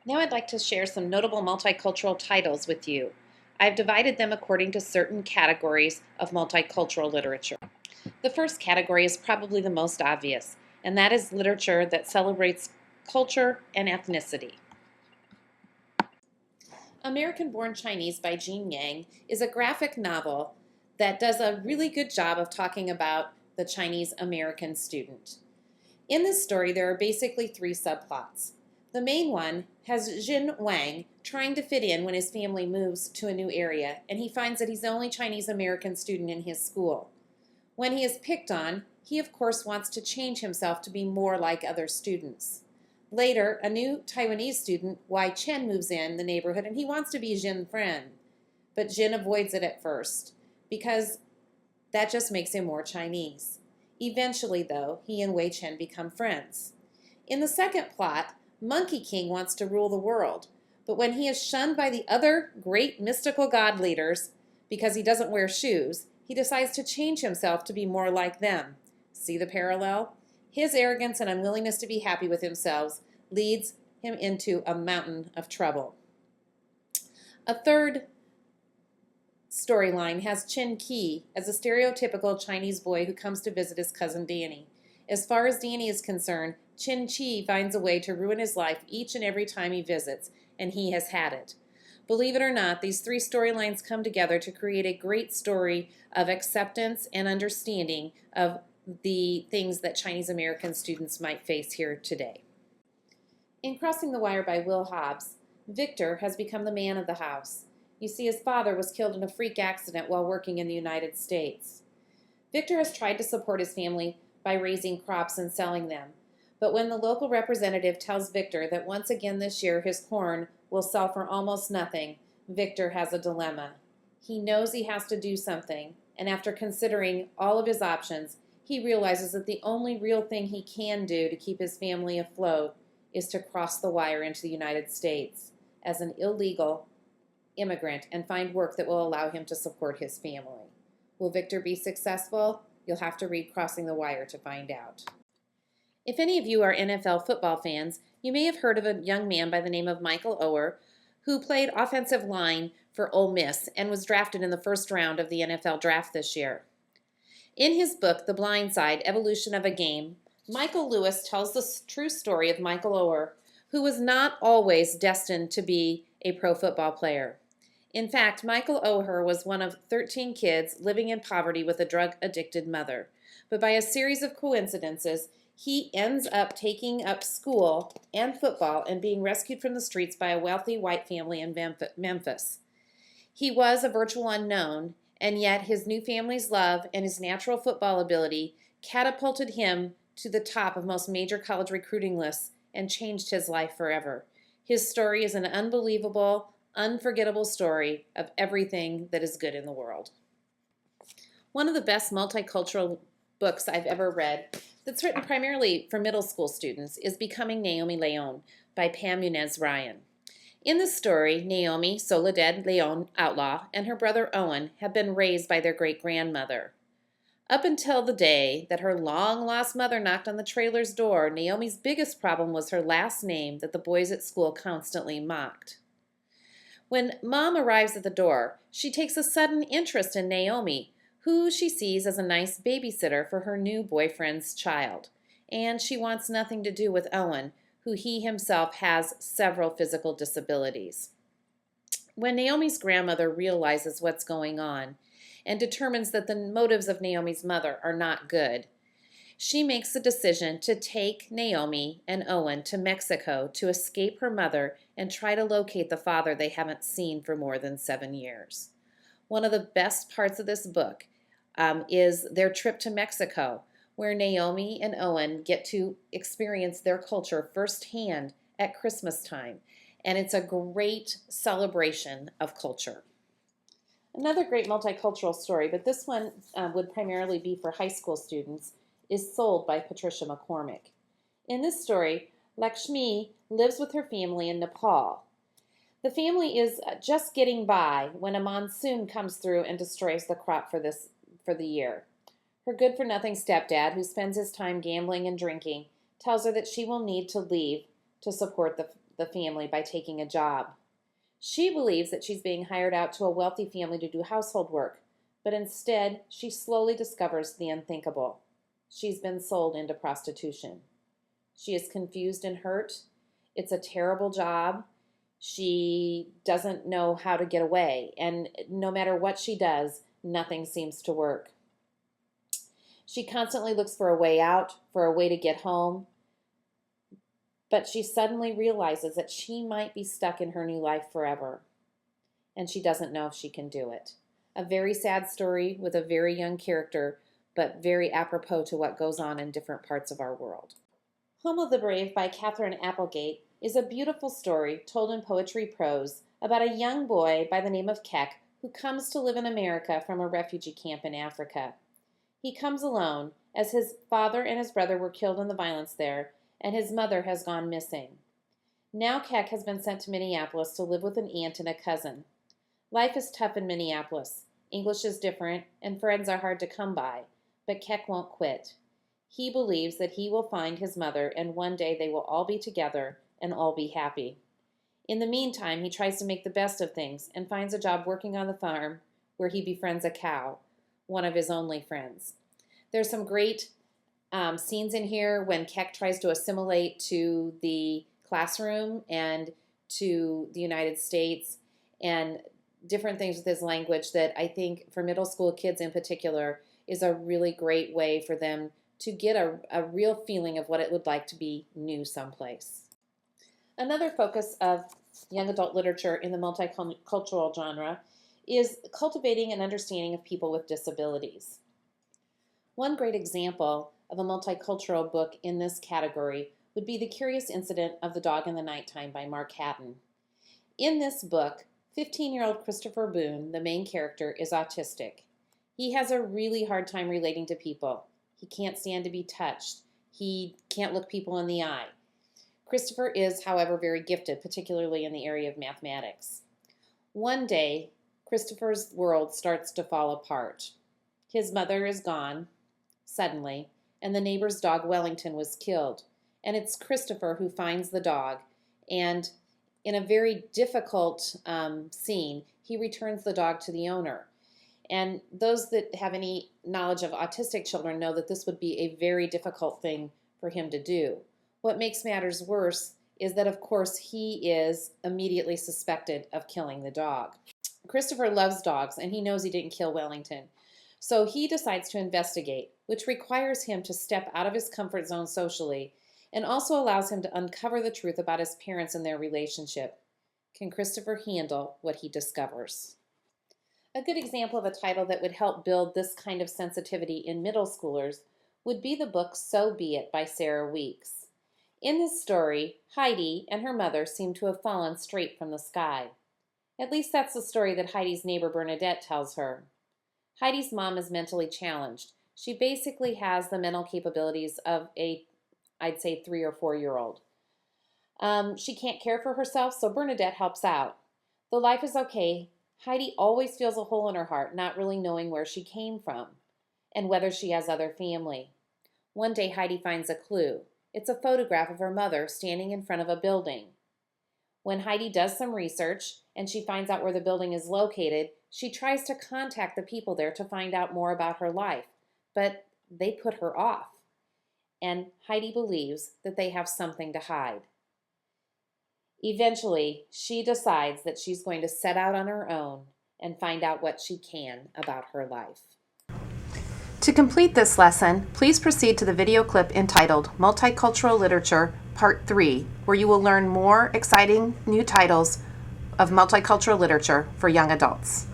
Now I'd like to share some notable multicultural titles with you. I've divided them according to certain categories of multicultural literature. The first category is probably the most obvious, and that is literature that celebrates culture and ethnicity. American Born Chinese by Jean Yang is a graphic novel that does a really good job of talking about the Chinese American student. In this story, there are basically three subplots. The main one has Jin Wang trying to fit in when his family moves to a new area, and he finds that he's the only Chinese American student in his school. When he is picked on, he of course wants to change himself to be more like other students. Later, a new Taiwanese student, Wai Chen, moves in the neighborhood and he wants to be Jin's friend. But Jin avoids it at first because that just makes him more Chinese. Eventually, though, he and Wei Chen become friends. In the second plot, Monkey King wants to rule the world, but when he is shunned by the other great mystical god leaders because he doesn't wear shoes, he decides to change himself to be more like them. See the parallel? His arrogance and unwillingness to be happy with himself leads him into a mountain of trouble. A third storyline has Chen Qi as a stereotypical Chinese boy who comes to visit his cousin Danny. As far as Danny is concerned, Chen Qi finds a way to ruin his life each and every time he visits, and he has had it. Believe it or not, these three storylines come together to create a great story of acceptance and understanding of the things that Chinese American students might face here today. In Crossing the Wire by Will Hobbs, Victor has become the man of the house. You see, his father was killed in a freak accident while working in the United States. Victor has tried to support his family by raising crops and selling them. But when the local representative tells Victor that once again this year his corn will sell for almost nothing, Victor has a dilemma. He knows he has to do something, and after considering all of his options, he realizes that the only real thing he can do to keep his family afloat is to cross the wire into the United States as an illegal immigrant and find work that will allow him to support his family. Will Victor be successful? You'll have to read Crossing the Wire to find out. If any of you are NFL football fans, you may have heard of a young man by the name of Michael Oher who played offensive line for Ole Miss and was drafted in the first round of the NFL draft this year. In his book, The Blind Side: Evolution of a Game, Michael Lewis tells the true story of Michael Oher, who was not always destined to be a pro football player. In fact, Michael Oher was one of 13 kids living in poverty with a drug-addicted mother. But by a series of coincidences, he ends up taking up school and football and being rescued from the streets by a wealthy white family in Memphis. He was a virtual unknown, and yet his new family's love and his natural football ability catapulted him to the top of most major college recruiting lists and changed his life forever. His story is an unbelievable, unforgettable story of everything that is good in the world. One of the best multicultural books I've ever read that's written primarily for middle school students is Becoming Naomi Leon by Pam Munez Ryan. In the story, Naomi, Soledad Leon Outlaw, and her brother Owen have been raised by their great-grandmother. Up until the day that her long-lost mother knocked on the trailer's door, Naomi's biggest problem was her last name that the boys at school constantly mocked. When Mom arrives at the door, she takes a sudden interest in Naomi, who she sees as a nice babysitter for her new boyfriend's child. And she wants nothing to do with Owen, who he himself has several physical disabilities. When Naomi's grandmother realizes what's going on and determines that the motives of Naomi's mother are not good, she makes the decision to take Naomi and Owen to Mexico to escape her mother and try to locate the father they haven't seen for more than 7 years. One of the best parts of this book is their trip to Mexico, where Naomi and Owen get to experience their culture firsthand at Christmas time. And it's a great celebration of culture. Another great multicultural story, but this one would primarily be for high school students, is Sold by Patricia McCormick. In this story, Lakshmi lives with her family in Nepal. The family is just getting by when a monsoon comes through and destroys the crop for the year. Her good-for-nothing stepdad, who spends his time gambling and drinking, tells her that she will need to leave to support the family by taking a job. She believes that she's being hired out to a wealthy family to do household work, but instead she slowly discovers the unthinkable. She's been sold into prostitution. She is confused and hurt. It's a terrible job. She doesn't know how to get away, and no matter what she does, nothing seems to work. She constantly looks for a way out, for a way to get home, but she suddenly realizes that she might be stuck in her new life forever, and she doesn't know if she can do it. A very sad story with a very young character, but very apropos to what goes on in different parts of our world. Home of the Brave by Catherine Applegate is a beautiful story told in poetry prose about a young boy by the name of Keck who comes to live in America from a refugee camp in Africa. He comes alone, as his father and his brother were killed in the violence there, and his mother has gone missing. Now Keck has been sent to Minneapolis to live with an aunt and a cousin. Life is tough in Minneapolis. English is different, and friends are hard to come by, but Keck won't quit. He believes that he will find his mother, and one day they will all be together and all be happy. In the meantime, he tries to make the best of things and finds a job working on the farm where he befriends a cow, one of his only friends. There's some great scenes in here when Keck tries to assimilate to the classroom and to the United States, and different things with his language that I think for middle school kids in particular is a really great way for them to get a real feeling of what it would like to be new someplace. Another focus of young adult literature in the multicultural genre is cultivating an understanding of people with disabilities. One great example of a multicultural book in this category would be The Curious Incident of the Dog in the Nighttime by Mark Haddon. In this book, 15-year-old Christopher Boone, the main character, is autistic. He has a really hard time relating to people. He can't stand to be touched. He can't look people in the eye. Christopher is, however, very gifted, particularly in the area of mathematics. One day, Christopher's world starts to fall apart. His mother is gone, suddenly, and the neighbor's dog Wellington was killed. And it's Christopher who finds the dog, and in a very difficult scene, he returns the dog to the owner. And those that have any knowledge of autistic children know that this would be a very difficult thing for him to do. What makes matters worse is that, of course, he is immediately suspected of killing the dog. Christopher loves dogs, and he knows he didn't kill Wellington. So he decides to investigate, which requires him to step out of his comfort zone socially and also allows him to uncover the truth about his parents and their relationship. Can Christopher handle what he discovers? A good example of a title that would help build this kind of sensitivity in middle schoolers would be the book So Be It by Sarah Weeks. In this story, Heidi and her mother seem to have fallen straight from the sky. At least that's the story that Heidi's neighbor Bernadette tells her. Heidi's mom is mentally challenged. She basically has the mental capabilities of I'd say 3 or 4-year-old. She can't care for herself, so Bernadette helps out. Though life is okay, Heidi always feels a hole in her heart, not really knowing where she came from and whether she has other family. One day Heidi finds a clue. It's a photograph of her mother standing in front of a building. When Heidi does some research and she finds out where the building is located, she tries to contact the people there to find out more about her life, but they put her off. And Heidi believes that they have something to hide. Eventually, she decides that she's going to set out on her own and find out what she can about her life. To complete this lesson, please proceed to the video clip entitled Multicultural Literature Part 3, where you will learn more exciting new titles of multicultural literature for young adults.